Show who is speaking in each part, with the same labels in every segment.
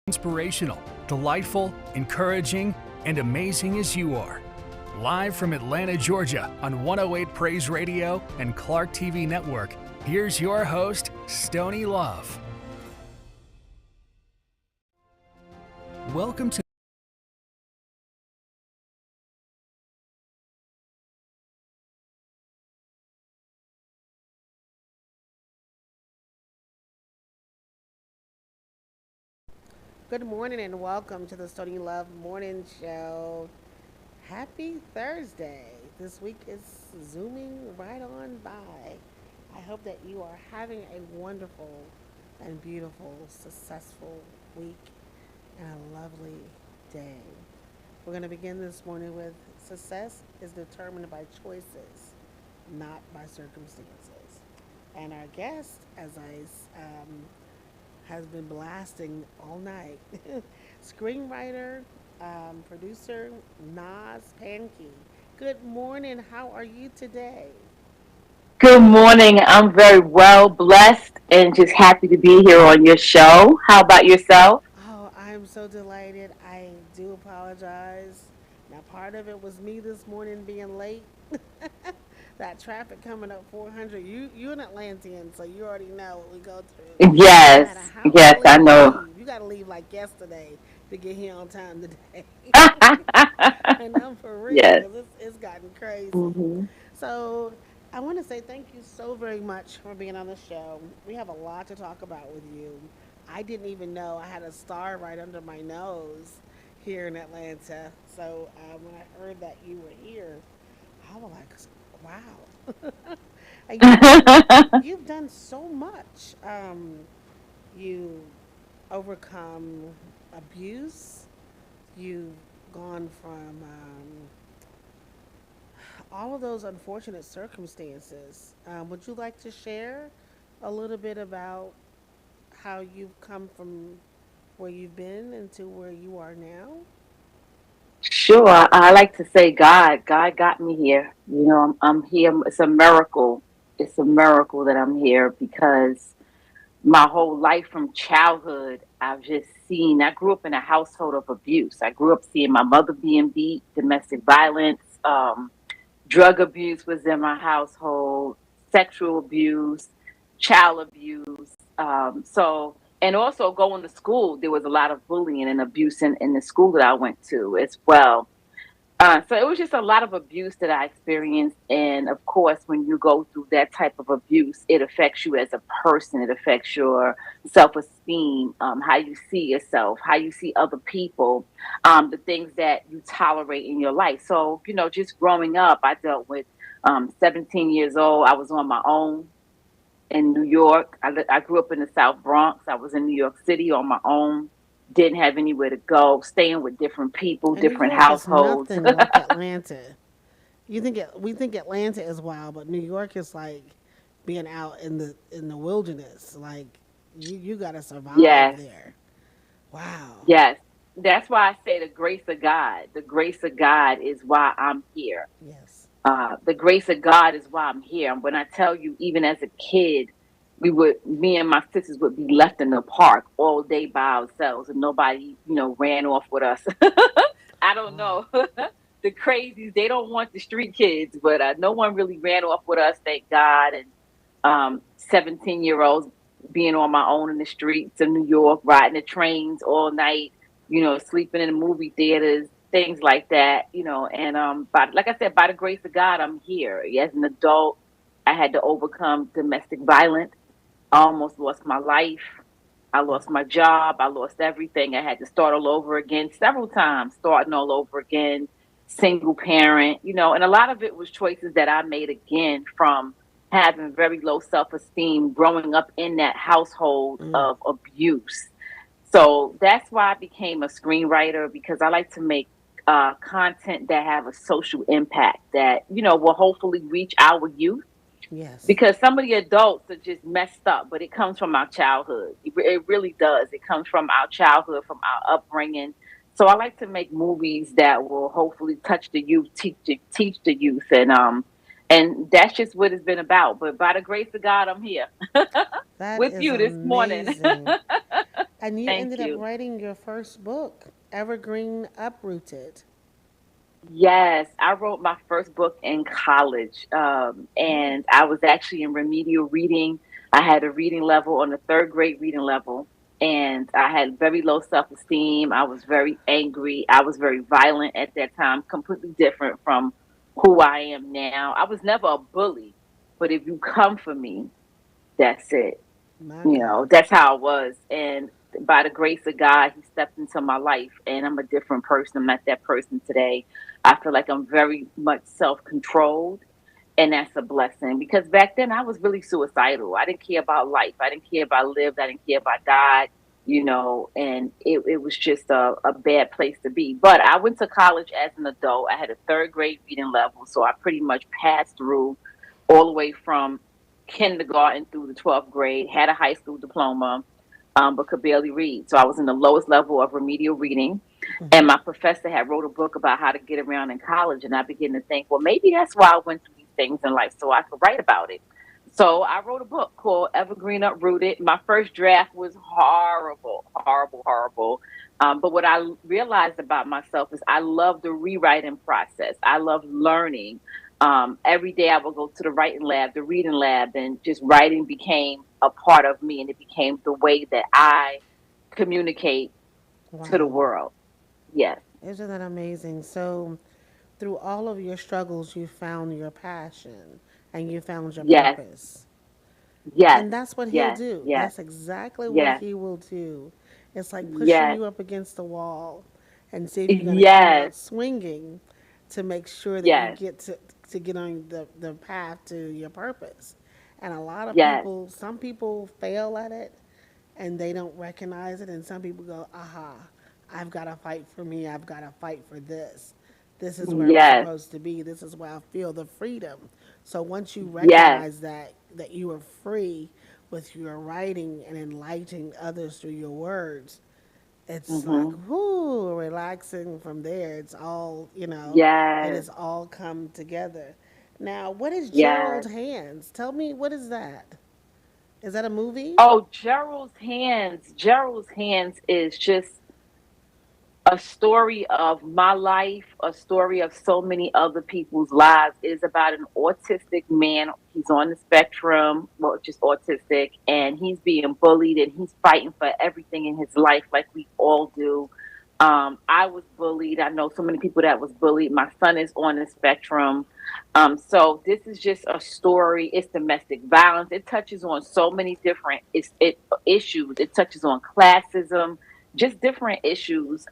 Speaker 1: Inspirational, delightful, encouraging, and amazing as you are. Live from Atlanta, Georgia on 108 Praise Radio and Clark TV Network, here's your host, Stoney Love. Welcome to
Speaker 2: Good morning and welcome to the Stoney Love Morning Show. Happy Thursday. This week is zooming right on by. I hope that you are having a wonderful and beautiful, successful week and a lovely day. We're going to begin this morning with success is determined by choices, not by circumstances. And our guest, as has been blasting all night. Screenwriter, producer Nas Pankey. Good morning. How are you today?
Speaker 3: Good morning. I'm very well blessed and just happy to be here on your show. How about yourself?
Speaker 2: Oh, I'm so delighted. I do apologize. Now, part of it was me this morning being late. That traffic coming up 400. You're an Atlantean, so you already know what we go through. No
Speaker 3: Yes,
Speaker 2: matter how
Speaker 3: yes,
Speaker 2: early
Speaker 3: I
Speaker 2: you
Speaker 3: know.
Speaker 2: leave, you got to leave like yesterday to get here on time today. And I'm for real
Speaker 3: Yes.
Speaker 2: because it's gotten crazy.
Speaker 3: hmm
Speaker 2: So I want to say thank you so very much for being on the show. We have a lot to talk about with you. I didn't even know I had a star right under my nose here in Atlanta. So when I heard that you were here, I was like, wow. And you've done so much. You overcome abuse. You've gone from all of those unfortunate circumstances. Would you like to share a little bit about how you've come from where you've been into where you are now?
Speaker 3: Sure. I like to say God got me here. I'm here. It's a miracle. It's a miracle that I'm here because my whole life from childhood, I've just seen, I grew up in a household of abuse. I grew up seeing my mother being beat, domestic violence, drug abuse was in my household, sexual abuse, child abuse. And also going to school, there was a lot of bullying and abuse in the school that I went to as well. So it was just a lot of abuse that I experienced. And of course, when you go through that type of abuse, it affects you as a person. It affects your self esteem, how you see yourself, how you see other people, the things that you tolerate in your life. So, just growing up, I dealt with 17 years old. I was on my own in New York. I grew up in the South Bronx. I was in New York City on my own. Didn't have anywhere to go, staying with different people,
Speaker 2: And New
Speaker 3: different
Speaker 2: York is
Speaker 3: households.
Speaker 2: nothing like Atlanta. We think Atlanta is wild, but New York is like being out in the wilderness. Like you got to survive
Speaker 3: Yes,
Speaker 2: there. Wow.
Speaker 3: yes. That's why I say the grace of God. The grace of God is why I'm here.
Speaker 2: Yes.
Speaker 3: The grace of God is why I'm here. And when I tell you, even as a kid, me and my sisters would be left in the park all day by ourselves, and nobody, ran off with us. I don't
Speaker 2: Wow.
Speaker 3: know. The crazies, they don't want the street kids, but no one really ran off with us, thank God. And 17-year-olds being on my own in the streets of New York, riding the trains all night, sleeping in the movie theaters, things like that, and but like I said, by the grace of God, I'm here. As an adult, I had to overcome domestic violence. I almost lost my life. I lost my job. I lost everything. I had to start all over again several times, starting all over again, single parent, and a lot of it was choices that I made again from having very low self esteem, growing up in that household
Speaker 2: Mm.
Speaker 3: of abuse. So that's why I became a screenwriter because I like to make content that have a social impact that, will hopefully reach our youth
Speaker 2: Yes.
Speaker 3: because some of the adults are just messed up, but it comes from our childhood. It really does. It comes from our childhood, from our upbringing. So I like to make movies that will hopefully touch the youth, teach the youth, and that's just what it's been about. But by the grace of God, I'm here
Speaker 2: That
Speaker 3: with
Speaker 2: is
Speaker 3: you this morning.
Speaker 2: amazing. And you
Speaker 3: Thank
Speaker 2: ended up
Speaker 3: you.
Speaker 2: writing your first book, Evergreen Uprooted.
Speaker 3: Yes, I wrote my first book in college, and I was actually in remedial reading. I had a reading level on the third grade reading level, and I had very low self esteem. I was very angry. I was very violent at that time, completely different from who I am now. I was never a bully, but if you come for me, that's it.
Speaker 2: My
Speaker 3: You know,
Speaker 2: gosh.
Speaker 3: that's how it was. And by the grace of God, He stepped into my life, and I'm a different person. I'm not that person today. I feel like I'm very much self controlled, and that's a blessing because back then I was really suicidal. I didn't care about life, I didn't care if I lived, I didn't care if I died. And it was just a bad place to be. But I went to college as an adult. I had a third grade reading level, so I pretty much passed through all the way from kindergarten through the 12th grade, had a high school diploma, but could barely read. So I was in the lowest level of remedial reading. And
Speaker 2: Hmm.
Speaker 3: my professor had wrote a book about how to get around in college. And I began to think, well, maybe that's why I went through these things in life so I could write about it. So I wrote a book called Evergreen Uprooted. My first draft was horrible, horrible, horrible. But what I realized about myself is I love the rewriting process. I love learning. Every day I would go to the writing lab, the reading lab, and just writing became a part of me, and it became the way that I communicate to the
Speaker 2: Wow.
Speaker 3: world. Yes,
Speaker 2: Isn't that amazing? So, through all of your struggles, you found your passion and you found your
Speaker 3: yes,
Speaker 2: purpose.
Speaker 3: yes,
Speaker 2: And that's what he'll
Speaker 3: yes,
Speaker 2: do.
Speaker 3: yes,
Speaker 2: That's exactly what
Speaker 3: yes,
Speaker 2: he will do. It's like pushing
Speaker 3: yes,
Speaker 2: you up against the wall and see if you're going to come
Speaker 3: yes,
Speaker 2: out swinging to make sure that you
Speaker 3: yes,
Speaker 2: get to get on the path to your purpose. And a lot of
Speaker 3: yes,
Speaker 2: people, some people fail at it and they don't recognize it. And some people go, aha, I've got to fight for me. I've got to fight for this. This is where I'm
Speaker 3: yes,
Speaker 2: supposed to be. This is where I feel the freedom. So once you
Speaker 3: yes.
Speaker 2: recognize that you are free with your writing and enlightening others through your words, it's like
Speaker 3: Hmm.
Speaker 2: whoo, relaxing from there. It's all it
Speaker 3: Yes,
Speaker 2: has all come together. Now, what is
Speaker 3: yes.
Speaker 2: Gerald Hands? Tell me, what is that? Is that a movie?
Speaker 3: Oh, Gerald's Hands. Gerald's Hands is just a story of my life, a story of so many other people's lives. It is about an autistic man. He's on the spectrum, well, just autistic, and he's being bullied and he's fighting for everything in his life, like we all do. I was bullied. I know so many people that was bullied. My son is on the spectrum. So this is just a story. It's domestic violence. It touches on so many different issues. It touches on classism, just different issues,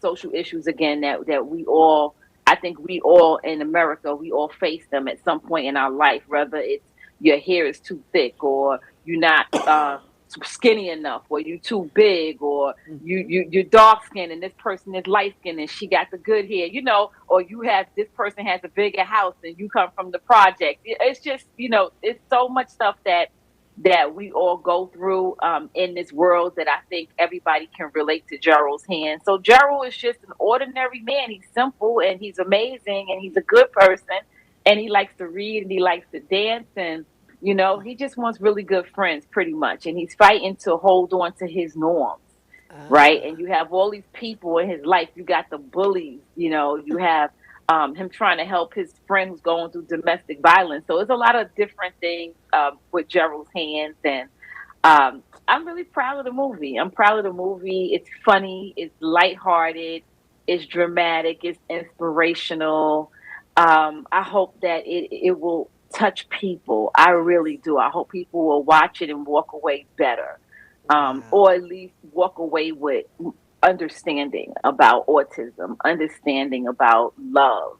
Speaker 3: social issues again that we all, I think we all in America, we all face them at some point in our life, whether it's your hair is too thick or you're not skinny enough or you too big or you're dark skinned and this person is light skinned and she got the good hair, or you have this person has a bigger house and you come from the project. It's just, it's so much stuff that we all go through in this world that I think everybody can relate to Gerald's hand. So Gerald is just an ordinary man. He's simple and he's amazing and he's a good person and he likes to read and he likes to dance and he just wants really good friends pretty much. And he's fighting to hold on to his norms, right? And you have all these people in his life. You got the bullies, you have him trying to help his friend who's going through domestic violence. So it's a lot of different things with Gerald's hands. And I'm really proud of the movie. I'm proud of the movie. It's funny, it's lighthearted, it's dramatic, it's inspirational. I hope that it will touch people. I really do. I hope people will watch it and walk away better,
Speaker 2: Wow.
Speaker 3: or at least walk away with understanding about autism, understanding about love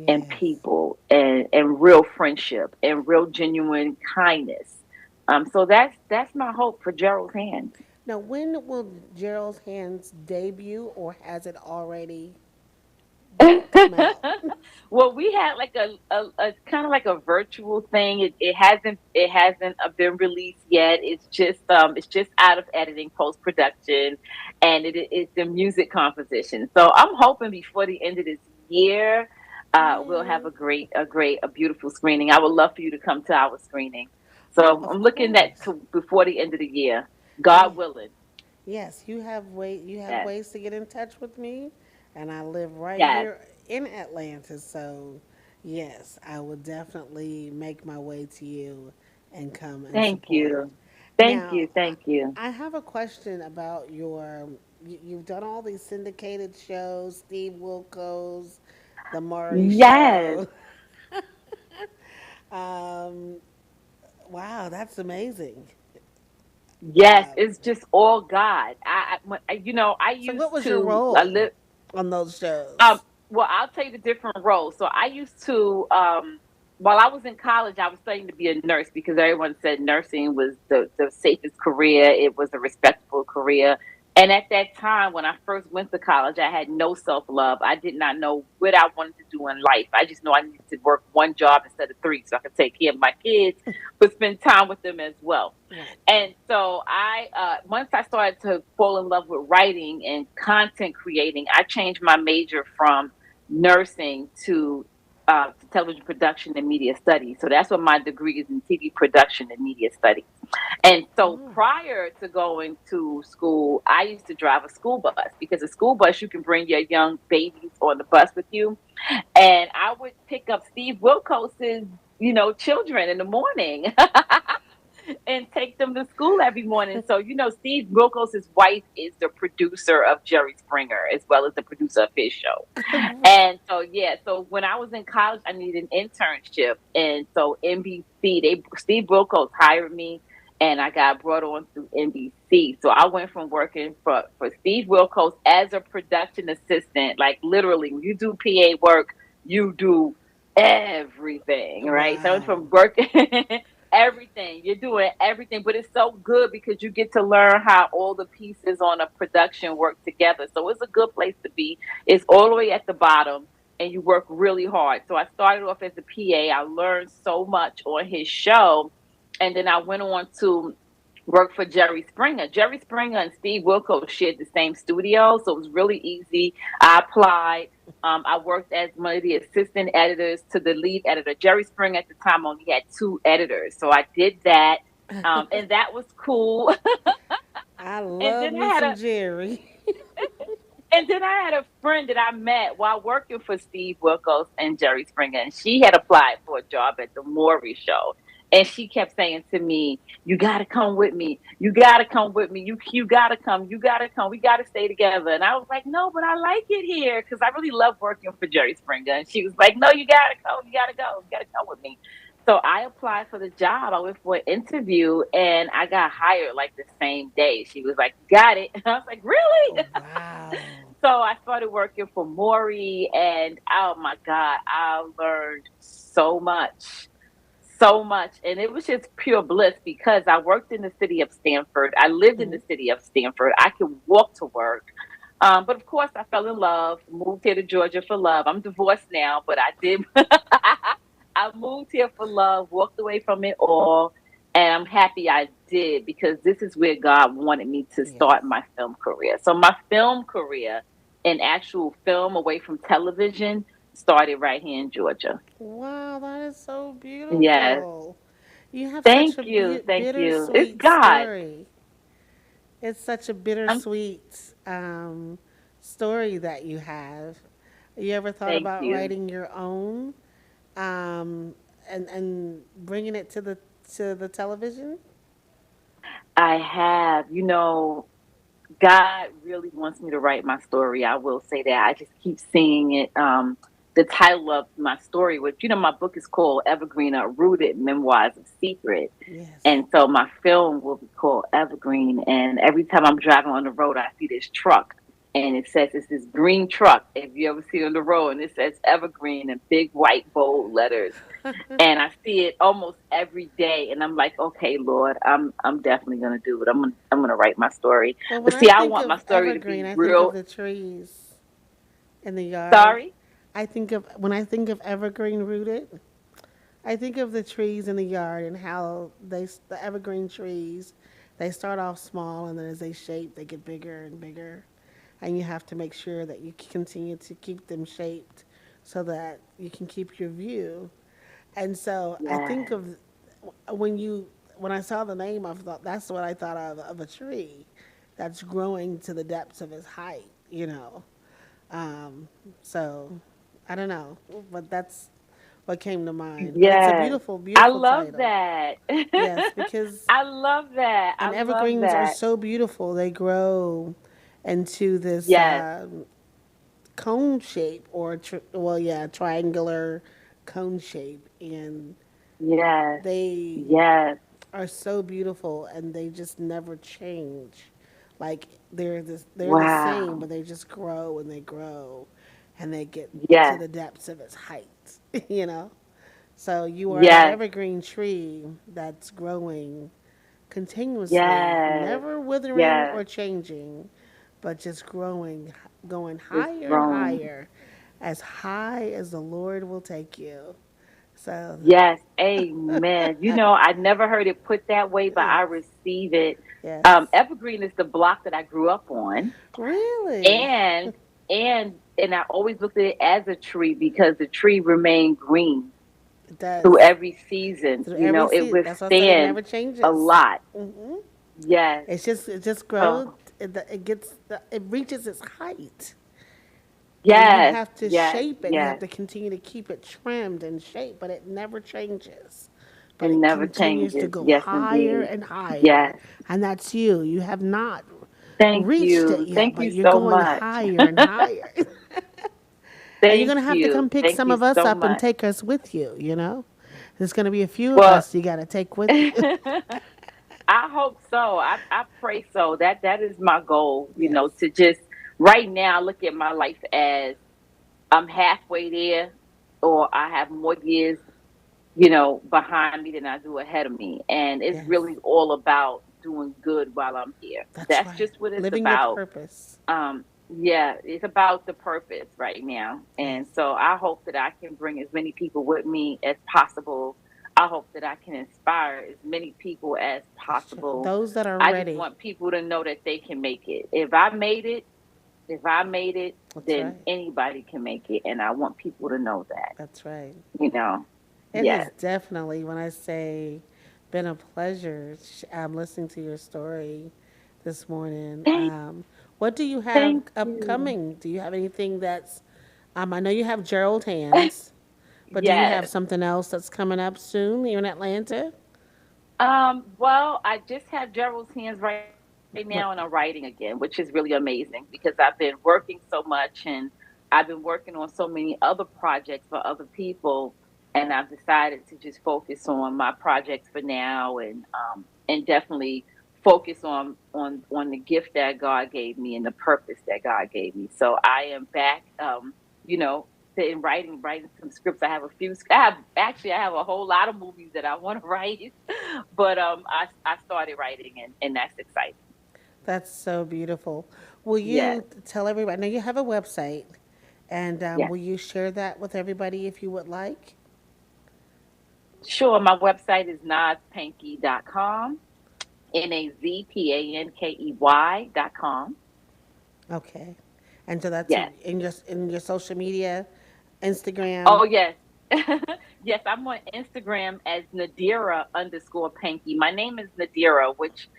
Speaker 3: and
Speaker 2: Yes.
Speaker 3: people and real friendship and real genuine kindness. So that's my hope for Gerald's Hand.
Speaker 2: Now, when will Gerald's Hands debut, or has it already come out?
Speaker 3: Well, we had like a kind of like a virtual thing. It hasn't been released yet. It's just out of editing, post production, and it's the music composition. So I'm hoping before the end of this year, we'll have
Speaker 2: Yay.
Speaker 3: a beautiful screening. I would love for you to come to our screening. So
Speaker 2: Of
Speaker 3: I'm looking at
Speaker 2: course.
Speaker 3: to before the end of the year,
Speaker 2: Yeah.
Speaker 3: God willing.
Speaker 2: Yes, you have
Speaker 3: Yes,
Speaker 2: ways to get in touch with me, and I live right
Speaker 3: yes.
Speaker 2: here in Atlanta. So, yes, I will definitely make my way to you and come and
Speaker 3: Thank
Speaker 2: support.
Speaker 3: you. Thank
Speaker 2: Now,
Speaker 3: you. Thank you.
Speaker 2: I have a question about you've done all these syndicated shows, Steve Wilkos, The Maury
Speaker 3: Yes.
Speaker 2: Show. Um, wow, that's amazing.
Speaker 3: Yes,
Speaker 2: Um,
Speaker 3: it's just all God. I
Speaker 2: so, what
Speaker 3: used
Speaker 2: was your
Speaker 3: to
Speaker 2: role
Speaker 3: live.
Speaker 2: on those
Speaker 3: Um,
Speaker 2: shows?
Speaker 3: well, I'll tell you the different roles. So I used to, while I was in college, I was studying to be a nurse because everyone said nursing was the safest career. It was a respectable career. And at that time, when I first went to college, I had no self love. I did not know what I wanted to do in life. I just know I needed to work one job instead of three so I could take care of my kids, but spend time with them as well.
Speaker 2: Right.
Speaker 3: And so once I started to fall in love with writing and content creating, I changed my major from nursing to television production and media studies. So that's what my degree is, in TV production and media studies. And so
Speaker 2: Oh,
Speaker 3: prior to going to school, I used to drive a school bus because a school bus, you can bring your young babies on the bus with you. And I would pick up Steve Wilkos's, children in the morning and take them to school every morning. So, Steve Wilkos' wife is the producer of Jerry Springer as well as the producer of his show. And so, yeah, so when I was in college, I needed an internship. And so Steve Wilkos hired me and I got brought on through NBC. So I went from working for Steve Wilkos as a production assistant, like literally when you do PA work, you do everything, right? So I went
Speaker 2: wow.
Speaker 3: from working everything. You're doing everything, but it's so good because you get to learn how all the pieces on a production work together. So it's a good place to be. It's all the way at the bottom and you work really hard. So I started off as a PA. I learned so much on his show. And then I went on to work for Jerry Springer. Jerry Springer and Steve Wilkos shared the same studio, so it was really easy. I applied. I worked as one of the assistant editors to the lead editor. Jerry Springer at the time only had two editors, so I did that, and that was cool.
Speaker 2: I
Speaker 3: and
Speaker 2: love
Speaker 3: then
Speaker 2: me
Speaker 3: I had
Speaker 2: some
Speaker 3: a
Speaker 2: Jerry.
Speaker 3: and then I had a friend that I met while working for Steve Wilkos and Jerry Springer, and she had applied for a job at the Maury Show. And she kept saying to me, "You gotta come with me. You gotta come with me. You gotta come. You gotta come. We gotta stay together." And I was like, "No, but I like it here because I really love working for Jerry Springer." And she was like, "No, you gotta go. You gotta go. You gotta come with me." So I applied for the job. I went for an interview, and I got hired like the same day. She was like, "Got it." And I was like, "Really?"
Speaker 2: Wow.
Speaker 3: So I started working for Maury, and oh my God, I learned so much, so much. And it was just pure bliss because I worked in the city of Stanford. I lived in
Speaker 2: Mhm.
Speaker 3: the city of Stanford. I could walk to work. But of course, I fell in love, moved here to Georgia for love. I'm divorced now, but I did. I moved here for love, walked away from it all. And I'm happy I did because this is where God wanted me to
Speaker 2: Yes.
Speaker 3: start my film career. So, my film career in actual film away from television started right here in Georgia.
Speaker 2: Wow, that is so
Speaker 3: Yes.
Speaker 2: beautiful. You have such a
Speaker 3: Thank you. Thank you. It's
Speaker 2: bittersweet
Speaker 3: God.
Speaker 2: story. It's such a
Speaker 3: I'm,
Speaker 2: bittersweet story that you have. You ever thought
Speaker 3: thank
Speaker 2: about
Speaker 3: you.
Speaker 2: writing your own um, and bringing it to the television?
Speaker 3: I have, God really wants me to write my story. I will say that. I just keep seeing it. The title of my story, which, my book is called Evergreen Rooted Memoirs of Secret.
Speaker 2: Yes.
Speaker 3: And so my film will be called Evergreen. And every time I'm driving on the road, I see this truck. And it says it's this green truck. If you ever see it on the road, and it says Evergreen in big white bold letters. And I see it almost every day, and I'm like, okay, Lord, I'm definitely gonna do it. I'm gonna write my story.
Speaker 2: Well, when
Speaker 3: But
Speaker 2: I
Speaker 3: see, I
Speaker 2: think
Speaker 3: want my
Speaker 2: of
Speaker 3: story to be
Speaker 2: evergreen, I think of
Speaker 3: real.
Speaker 2: the trees in the yard.
Speaker 3: Sorry.
Speaker 2: I think of when I think of evergreen rooted, I think of the trees in the yard and how the evergreen trees, they start off small and then as they shape, they get bigger and bigger, and you have to make sure that you continue to keep them shaped so that you can keep your view. And so I think
Speaker 3: Yeah.
Speaker 2: of when you when I saw the name, I thought that's what I thought of a tree. that's growing to the depths of his height, you know. Um, so I don't know, but that's what came to mind. But it's a
Speaker 3: Yes.
Speaker 2: beautiful,
Speaker 3: I
Speaker 2: beautiful
Speaker 3: love
Speaker 2: title.
Speaker 3: that.
Speaker 2: Yes, because
Speaker 3: I love that. I
Speaker 2: and
Speaker 3: love
Speaker 2: evergreens are
Speaker 3: that.
Speaker 2: so beautiful. They grow into this
Speaker 3: Yes.
Speaker 2: cone shape, or well, yeah, triangular cone shape, and
Speaker 3: Yes.
Speaker 2: they
Speaker 3: Yes.
Speaker 2: are so beautiful, and they just never change. Like they're the same,
Speaker 3: Wow.
Speaker 2: but they just grow and they grow, and they get to
Speaker 3: Yes.
Speaker 2: the depths of its height. You know. So you are that
Speaker 3: Yes.
Speaker 2: evergreen tree that's growing continuously,
Speaker 3: Yes.
Speaker 2: never withering
Speaker 3: Yes.
Speaker 2: or changing, but just growing, going
Speaker 3: Just
Speaker 2: higher and
Speaker 3: growing.
Speaker 2: high as the Lord will take you. So,
Speaker 3: Yes. Amen. I never heard it put that way, but I
Speaker 2: yes,
Speaker 3: receive it.
Speaker 2: yes.
Speaker 3: Evergreen is the block that I grew up on.
Speaker 2: Really?
Speaker 3: And and I always looked at it as a tree because the tree remained green
Speaker 2: It
Speaker 3: through
Speaker 2: does.
Speaker 3: every season.
Speaker 2: Through every
Speaker 3: It
Speaker 2: season. That's why I said it
Speaker 3: withstands
Speaker 2: never
Speaker 3: a
Speaker 2: changes.
Speaker 3: lot.
Speaker 2: hmm
Speaker 3: Yes.
Speaker 2: it just grows.
Speaker 3: So
Speaker 2: It reaches its height. And you
Speaker 3: yes,
Speaker 2: have to
Speaker 3: yes,
Speaker 2: shape it. You have
Speaker 3: yes.
Speaker 2: to continue to keep it trimmed and shaped, but it never changes.
Speaker 3: It
Speaker 2: But it
Speaker 3: never
Speaker 2: continues to
Speaker 3: changes.
Speaker 2: go
Speaker 3: Yes,
Speaker 2: higher
Speaker 3: indeed.
Speaker 2: and higher.
Speaker 3: Yes.
Speaker 2: And that's you. You have not
Speaker 3: Thank
Speaker 2: reached it
Speaker 3: you.
Speaker 2: yet,
Speaker 3: Thank
Speaker 2: but
Speaker 3: you
Speaker 2: you're
Speaker 3: so
Speaker 2: going
Speaker 3: much.
Speaker 2: higher and higher. And you're
Speaker 3: Thank
Speaker 2: going to have to
Speaker 3: you.
Speaker 2: come pick
Speaker 3: Thank
Speaker 2: some
Speaker 3: you
Speaker 2: of us
Speaker 3: so
Speaker 2: up and
Speaker 3: much.
Speaker 2: take us with you, you know? There's going to be a few of
Speaker 3: Well,
Speaker 2: us you got to take with you.
Speaker 3: I hope so. I pray so. That is my goal,
Speaker 2: Yes.
Speaker 3: to just right now look at my life as I'm halfway there or I have more years, behind me than I do ahead of me. And it's
Speaker 2: Yes.
Speaker 3: really all about doing good while I'm here.
Speaker 2: That's
Speaker 3: That's
Speaker 2: right.
Speaker 3: just what it's
Speaker 2: Living your
Speaker 3: about.
Speaker 2: purpose.
Speaker 3: Yeah, it's about the purpose right now. And
Speaker 2: Yes.
Speaker 3: so I hope that I can bring as many people with me as possible. I hope that I can inspire as many people as
Speaker 2: That's true.
Speaker 3: possible.
Speaker 2: Those that are
Speaker 3: I just
Speaker 2: ready.
Speaker 3: want people to know that they can make it. If I made it,
Speaker 2: That's
Speaker 3: then
Speaker 2: right.
Speaker 3: anybody can make it. And I want people to know that,
Speaker 2: That's right.
Speaker 3: you know.
Speaker 2: It has
Speaker 3: Yes.
Speaker 2: definitely, when I say, been a pleasure listening to your story this morning.
Speaker 3: Thank
Speaker 2: What do you have
Speaker 3: thank you.
Speaker 2: upcoming? Do you have anything that's, I know you have Gerald Hands, but do you have
Speaker 3: Yes.
Speaker 2: something else that's coming up soon here in Atlanta?
Speaker 3: Well, I just have Gerald's hands right now and I'm
Speaker 2: What?
Speaker 3: writing again, which is really amazing because I've been working so much and I've been working on so many other projects for other people and I've decided to just focus on my projects for now and definitely focus on the gift that God gave me and the purpose that God gave me. So I am back you know in writing some scripts. I have a whole lot of movies that I want to write. But I started writing and that's exciting.
Speaker 2: That's so beautiful. Will
Speaker 3: Yes,
Speaker 2: you tell everybody? I know you have a website, and
Speaker 3: yes.
Speaker 2: will you share that with everybody if you would like?
Speaker 3: Sure. My website is nazpankey.com. NAZPANKEY.com.
Speaker 2: Okay. And so that's
Speaker 3: Yes.
Speaker 2: in your social media, Instagram.
Speaker 3: Oh yes. Yes, I'm on Instagram as Nadira_Panky. My name is Nadira, which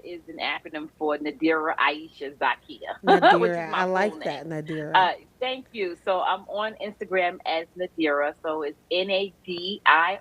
Speaker 3: is an acronym for Nadira Aisha Zakia, which is
Speaker 2: Nadira. I
Speaker 3: my full
Speaker 2: like
Speaker 3: name.
Speaker 2: that, Nadira.
Speaker 3: Uh, Thank you. So I'm on Instagram as Nadira. So it's Nadira